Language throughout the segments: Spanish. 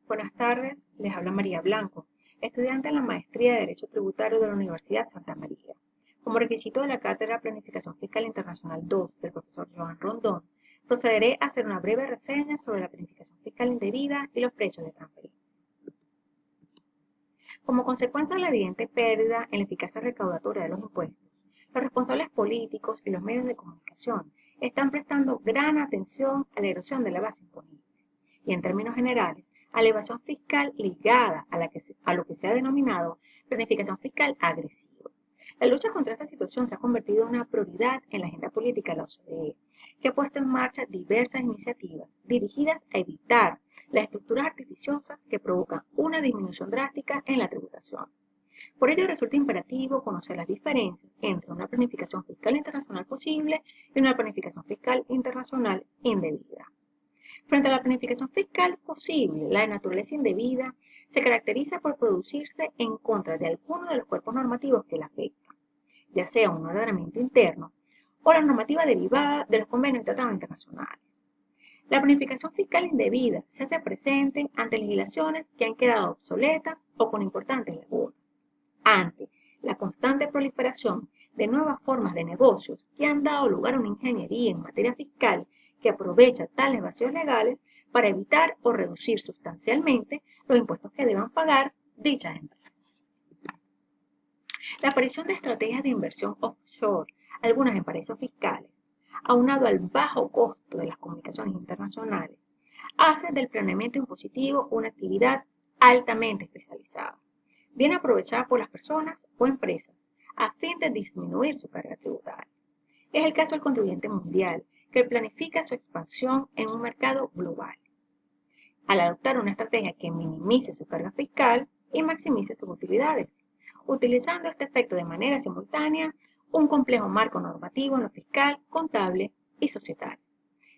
Buenas tardes, les habla María Blanco, estudiante en la Maestría de Derecho Tributario de la Universidad Santa María. Como requisito de la Cátedra Planificación Fiscal Internacional 2 del profesor Joan Rondón, procederé a hacer una breve reseña sobre la planificación fiscal indebida y los precios de transferencia. Como consecuencia de la evidente pérdida en la eficacia recaudatoria de los impuestos, los responsables políticos y los medios de comunicación están prestando gran atención a la erosión de la base imponible y, en términos generales, a la evasión fiscal ligada a lo que se ha denominado planificación fiscal agresiva. La lucha contra esta situación se ha convertido en una prioridad en la agenda política de la OCDE, que ha puesto en marcha diversas iniciativas dirigidas a evitar las estructuras artificiosas que provocan una disminución drástica en la tributación. Por ello resulta imperativo conocer las diferencias entre una planificación fiscal internacional posible y una planificación fiscal internacional indebida. Frente a la planificación fiscal posible, la de naturaleza indebida se caracteriza por producirse en contra de alguno de los cuerpos normativos que la afectan, ya sea un ordenamiento interno o la normativa derivada de los convenios y tratados internacionales. La planificación fiscal indebida se hace presente ante legislaciones que han quedado obsoletas o con importantes lagunas, ante la constante proliferación de nuevas formas de negocios que han dado lugar a una ingeniería en materia fiscal que aprovecha tales vacíos legales para evitar o reducir sustancialmente los impuestos que deban pagar dichas empresas. La aparición de estrategias de inversión offshore, algunas en paraísos fiscales, aunado al bajo costo de las comunicaciones internacionales, hace del planeamiento impositivo una actividad altamente especializada, bien aprovechada por las personas o empresas a fin de disminuir su carga tributaria. Es el caso del contribuyente mundial, que planifica su expansión en un mercado global, al adoptar una estrategia que minimice su carga fiscal y maximice sus utilidades, utilizando este efecto de manera simultánea un complejo marco normativo en lo fiscal, contable y societario.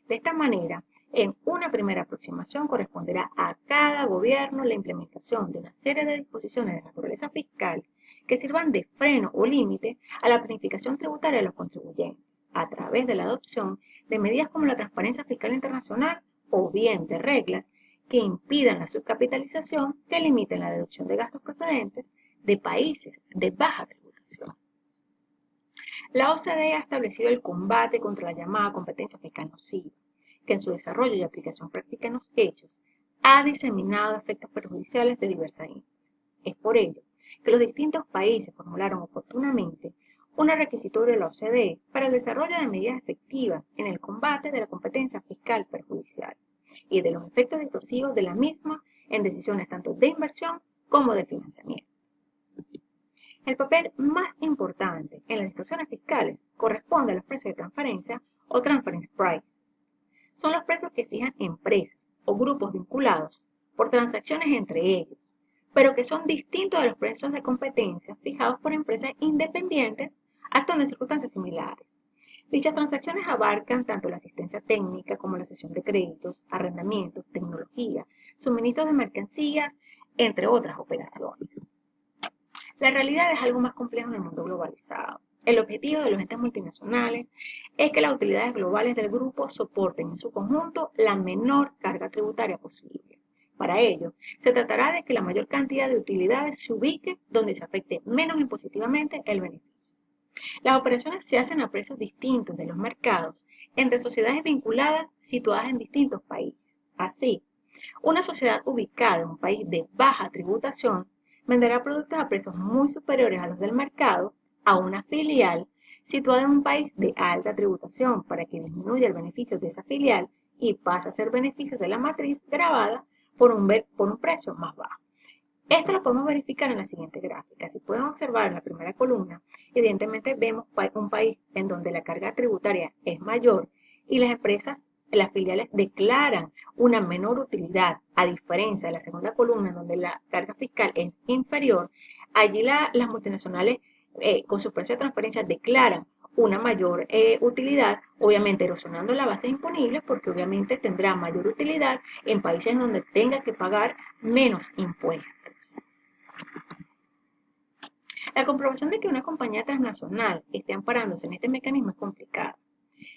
De esta manera, en una primera aproximación corresponderá a cada gobierno la implementación de una serie de disposiciones de naturaleza fiscal que sirvan de freno o límite a la planificación tributaria de los contribuyentes, a través de la adopción de medidas como la transparencia fiscal internacional o bien de reglas que impidan la subcapitalización, que limiten la deducción de gastos procedentes de países de baja tributación. La OCDE ha establecido el combate contra la llamada competencia fiscal nociva, que en su desarrollo y aplicación práctica en los hechos ha diseminado efectos perjudiciales de diversa índole. Es por ello que los distintos países formularon oportunamente una requisitoria de la OCDE para el desarrollo de medidas efectivas en el combate de la competencia fiscal perjudicial y de los efectos distorsivos de la misma en decisiones tanto de inversión como de financiamiento. El papel más importante en las distorsiones fiscales corresponde a los precios de transferencia o transference prices. Son los precios que fijan empresas o grupos vinculados por transacciones entre ellos, pero que son distintos de los precios de competencia fijados por empresas independientes actuando en circunstancias similares. Dichas transacciones abarcan tanto la asistencia técnica como la cesión de créditos, arrendamientos, tecnología, suministros de mercancías, entre otras operaciones. La realidad es algo más complejo en el mundo globalizado. El objetivo de los entes multinacionales es que las utilidades globales del grupo soporten en su conjunto la menor carga tributaria posible. Para ello, se tratará de que la mayor cantidad de utilidades se ubique donde se afecte menos impositivamente el beneficio. Las operaciones se hacen a precios distintos de los mercados entre sociedades vinculadas situadas en distintos países. Así, una sociedad ubicada en un país de baja tributación venderá productos a precios muy superiores a los del mercado a una filial situada en un país de alta tributación para que disminuya el beneficio de esa filial y pase a ser beneficios de la matriz grabada por un precio más bajo. Esto lo podemos verificar en la siguiente gráfica. Si pueden observar en la primera columna, evidentemente vemos un país en donde la carga tributaria es mayor y las empresas, las filiales declaran una menor utilidad, a diferencia de la segunda columna en donde la carga fiscal es inferior. Allí las multinacionales con su precio de transferencia declaran una mayor utilidad, obviamente erosionando la base imponible porque obviamente tendrá mayor utilidad en países donde tenga que pagar menos impuestos. La comprobación de que una compañía transnacional esté amparándose en este mecanismo es complicada.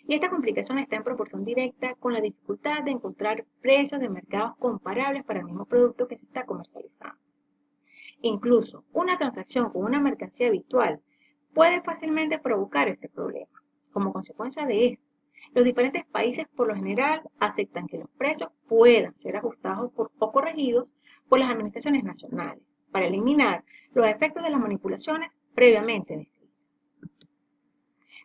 Y esta complicación está en proporción directa con la dificultad de encontrar precios de mercados comparables para el mismo producto que se está comercializando. Incluso una transacción con una mercancía habitual puede fácilmente provocar este problema. Como consecuencia de esto, los diferentes países por lo general aceptan que los precios puedan ser ajustados o corregidos por las administraciones nacionales para eliminar los efectos de las manipulaciones previamente descritas.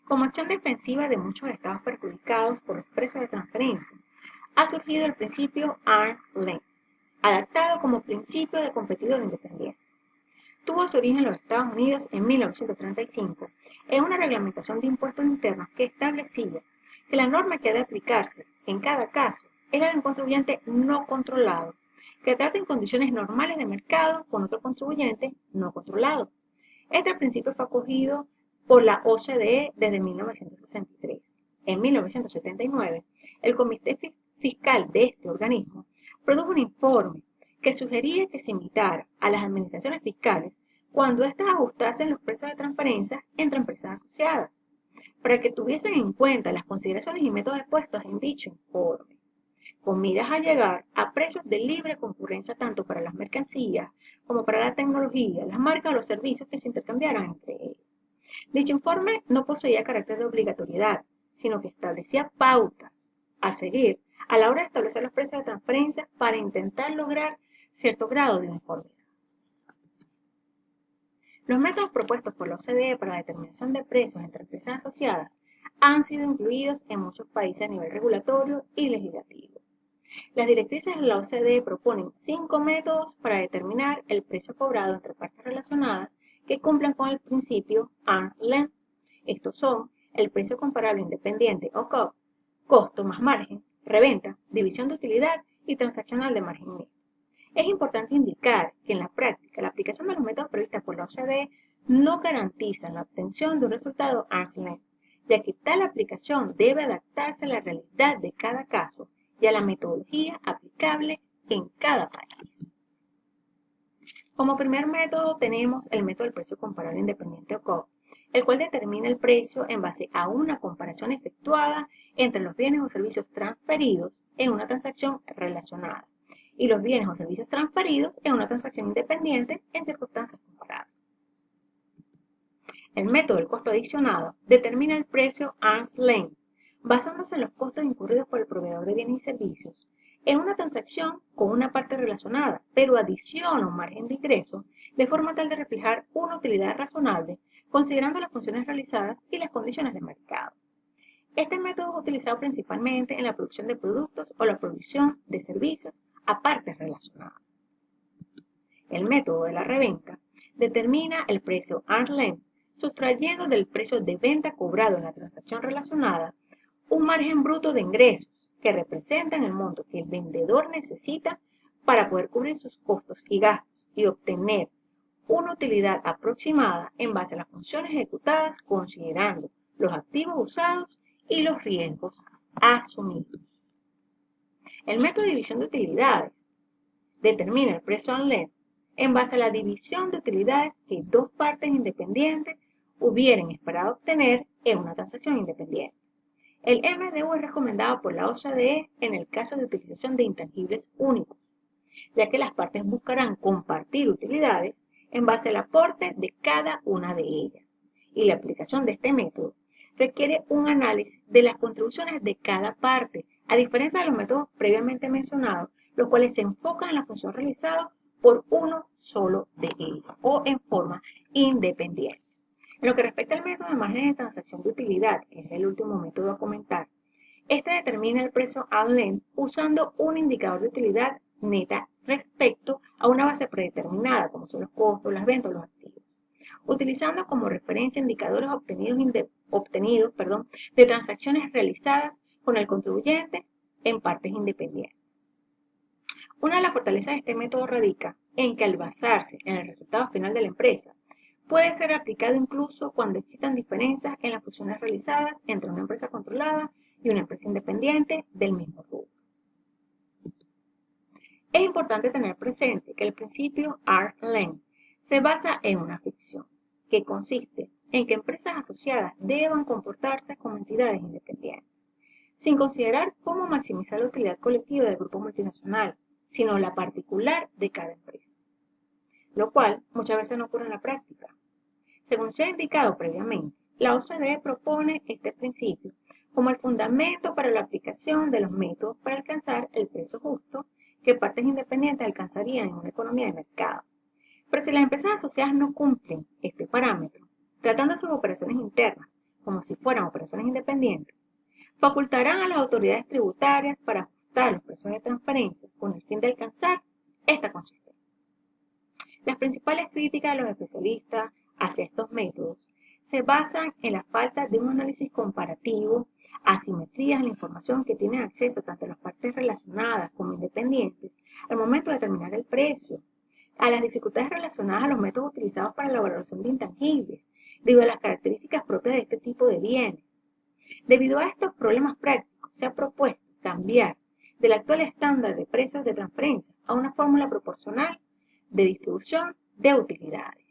Como acción defensiva de muchos estados perjudicados por los precios de transferencia, ha surgido el principio Arm's Length, adaptado como principio de competidor independiente. Tuvo su origen en los Estados Unidos en 1935 en una reglamentación de impuestos internos que establecía que la norma que ha de aplicarse en cada caso es la de un contribuyente no controlado, que trata en condiciones normales de mercado con otro contribuyente no controlado. Este principio fue acogido por la OCDE desde 1963. En 1979, el Comité Fiscal de este organismo produjo un informe que sugería que se invitara a las administraciones fiscales cuando éstas ajustasen los precios de transferencia entre empresas asociadas, para que tuviesen en cuenta las consideraciones y métodos expuestos en dicho informe, con miras a llegar a precios de libre concurrencia tanto para las mercancías como para la tecnología, las marcas o los servicios que se intercambiaran entre ellos. Dicho informe no poseía carácter de obligatoriedad, sino que establecía pautas a seguir a la hora de establecer los precios de transferencia para intentar lograr cierto grado de uniformidad. Los métodos propuestos por la OCDE para la determinación de precios entre empresas asociadas han sido incluidos en muchos países a nivel regulatorio y legislativo. Las directrices de la OCDE proponen 5 métodos para determinar el precio cobrado entre partes relacionadas que cumplan con el principio Arm's Length. Estos son el precio comparable independiente o COP, costo más margen, reventa, división de utilidad y transaccional de margen neto. Es importante indicar que en la práctica la aplicación de los métodos previstos por la OCDE no garantiza la obtención de un resultado Arm's Length, ya que tal aplicación debe adaptarse a la realidad de cada caso y a la metodología aplicable en cada país. Como primer método tenemos el método del precio comparable independiente o COP, el cual determina el precio en base a una comparación efectuada entre los bienes o servicios transferidos en una transacción relacionada y los bienes o servicios transferidos en una transacción independiente en circunstancias comparables. El método del costo adicionado determina el precio Arm's Length basándose en los costos incurridos por el proveedor de bienes y servicios en una transacción con una parte relacionada, pero adiciona un margen de ingreso de forma tal de reflejar una utilidad razonable considerando las funciones realizadas y las condiciones de mercado. Este método es utilizado principalmente en la producción de productos o la provisión de servicios a partes relacionadas. El método de la reventa determina el precio Arm's Length sustrayendo del precio de venta cobrado en la transacción relacionada un margen bruto de ingresos que representan el monto que el vendedor necesita para poder cubrir sus costos y gastos y obtener una utilidad aproximada en base a las funciones ejecutadas considerando los activos usados y los riesgos asumidos. El método de división de utilidades determina el precio Arm's Length en base a la división de utilidades que dos partes independientes hubieran esperado obtener en una transacción independiente. El MDU es recomendado por la OCDE en el caso de utilización de intangibles únicos, ya que las partes buscarán compartir utilidades en base al aporte de cada una de ellas. Y la aplicación de este método requiere un análisis de las contribuciones de cada parte, a diferencia de los métodos previamente mencionados, los cuales se enfocan en la función realizada por uno solo de ellos o en forma independiente. En lo que respecta al método de margen de transacción de utilidad, que es el último método a comentar, este determina el precio Arm's Length usando un indicador de utilidad neta respecto a una base predeterminada, como son los costos, las ventas o los activos, utilizando como referencia indicadores obtenidos de transacciones realizadas con el contribuyente en partes independientes. Una de las fortalezas de este método radica en que al basarse en el resultado final de la empresa, puede ser aplicado incluso cuando existan diferencias en las funciones realizadas entre una empresa controlada y una empresa independiente del mismo rubro. Es importante tener presente que el principio Arm's Length se basa en una ficción, que consiste en que empresas asociadas deban comportarse como entidades independientes, sin considerar cómo maximizar la utilidad colectiva del grupo multinacional, sino la particular de cada empresa, lo cual muchas veces no ocurre en la práctica. Según se ha indicado previamente, la OCDE propone este principio como el fundamento para la aplicación de los métodos para alcanzar el precio justo que partes independientes alcanzarían en una economía de mercado. Pero si las empresas asociadas no cumplen este parámetro, tratando sus operaciones internas como si fueran operaciones independientes, facultarán a las autoridades tributarias para ajustar los precios de transferencia con el fin de alcanzar esta consistencia. Las principales críticas de los especialistas hacia estos métodos se basan en la falta de un análisis comparativo, asimetrías en la información que tienen acceso tanto las partes relacionadas como independientes al momento de determinar el precio, a las dificultades relacionadas a los métodos utilizados para la valoración de intangibles, debido a las características propias de este tipo de bienes. Debido a estos problemas prácticos, se ha propuesto cambiar del actual estándar de precios de transferencia a una fórmula proporcional de distribución de utilidades.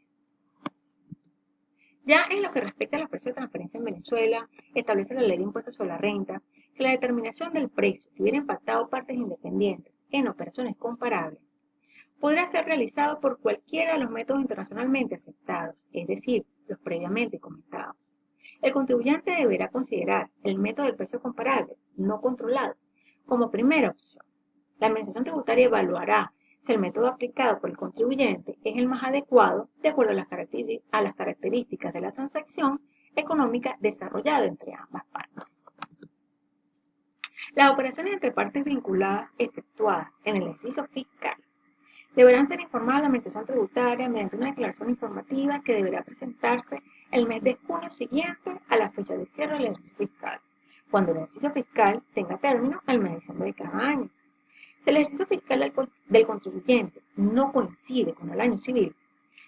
Ya en lo que respecta a los precios de transferencia en Venezuela, establece la ley de impuestos sobre la renta que la determinación del precio que hubiera impactado partes independientes en operaciones comparables podrá ser realizado por cualquiera de los métodos internacionalmente aceptados, es decir, los previamente comentados. El contribuyente deberá considerar el método del precio comparable, no controlado, como primera opción. La Administración Tributaria evaluará si el método aplicado por el contribuyente es el más adecuado de acuerdo a las características de la transacción económica desarrollada entre ambas partes. Las operaciones entre partes vinculadas efectuadas en el ejercicio fiscal deberán ser informadas a la Administración Tributaria mediante una declaración informativa que deberá presentarse el mes de junio siguiente a la fecha de cierre del ejercicio fiscal, cuando el ejercicio fiscal tenga término el mes de diciembre de cada año. Si el ejercicio fiscal del contribuyente no coincide con el año civil,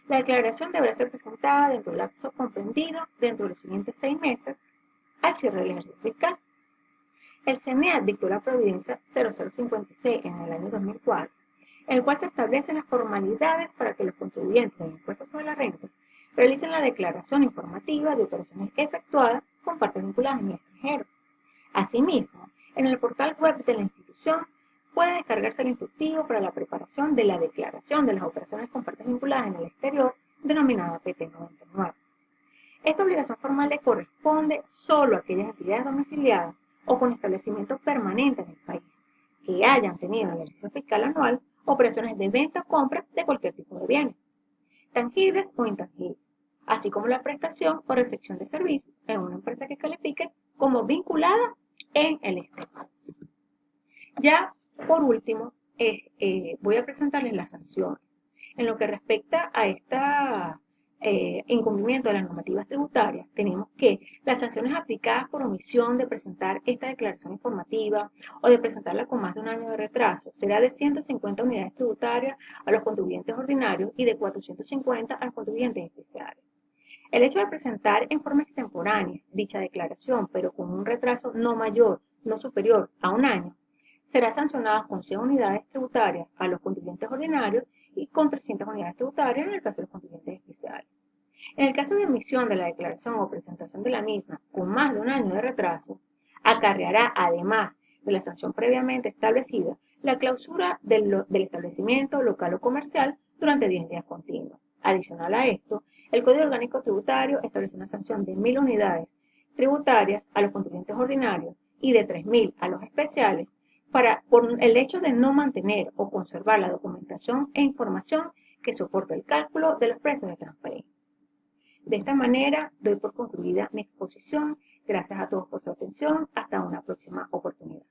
la declaración deberá ser presentada dentro del lapso comprendido dentro de los siguientes 6 meses al cierre del ejercicio fiscal. El CNEA dictó la Providencia 0056 en el año 2004, en el cual se establecen las formalidades para que los contribuyentes de impuestos sobre la renta realicen la declaración informativa de operaciones efectuadas con partes vinculadas en el extranjero. Asimismo, en el portal web de la institución puede descargarse el instructivo para la preparación de la declaración de las operaciones con partes vinculadas en el exterior, denominada PT99. Esta obligación formal le corresponde solo a aquellas entidades domiciliadas o con establecimiento permanente en el país, que hayan tenido en el ejercicio fiscal anual operaciones de venta o compra de cualquier tipo de bienes, tangibles o intangibles, así como la prestación o recepción de servicios en una empresa que califique como vinculada en el exterior. Ya por último, voy a presentarles las sanciones. En lo que respecta a este incumplimiento de las normativas tributarias, tenemos que las sanciones aplicadas por omisión de presentar esta declaración informativa o de presentarla con más de un año de retraso será de 150 unidades tributarias a los contribuyentes ordinarios y de 450 a los contribuyentes especiales. El hecho de presentar en forma extemporánea dicha declaración, pero con un retraso no superior a un año, será sancionado con 100 unidades tributarias a los contribuyentes ordinarios y con 300 unidades tributarias en el caso de los contribuyentes especiales. En el caso de omisión de la declaración o presentación de la misma con más de un año de retraso, acarreará, además de la sanción previamente establecida, la clausura del establecimiento local o comercial durante 10 días continuos. Adicional a esto, el Código Orgánico Tributario establece una sanción de 1.000 unidades tributarias a los contribuyentes ordinarios y de 3.000 a los especiales por el hecho de no mantener o conservar la documentación e información que soporta el cálculo de los precios de transferencia. De esta manera, doy por concluida mi exposición. Gracias a todos por su atención. Hasta una próxima oportunidad.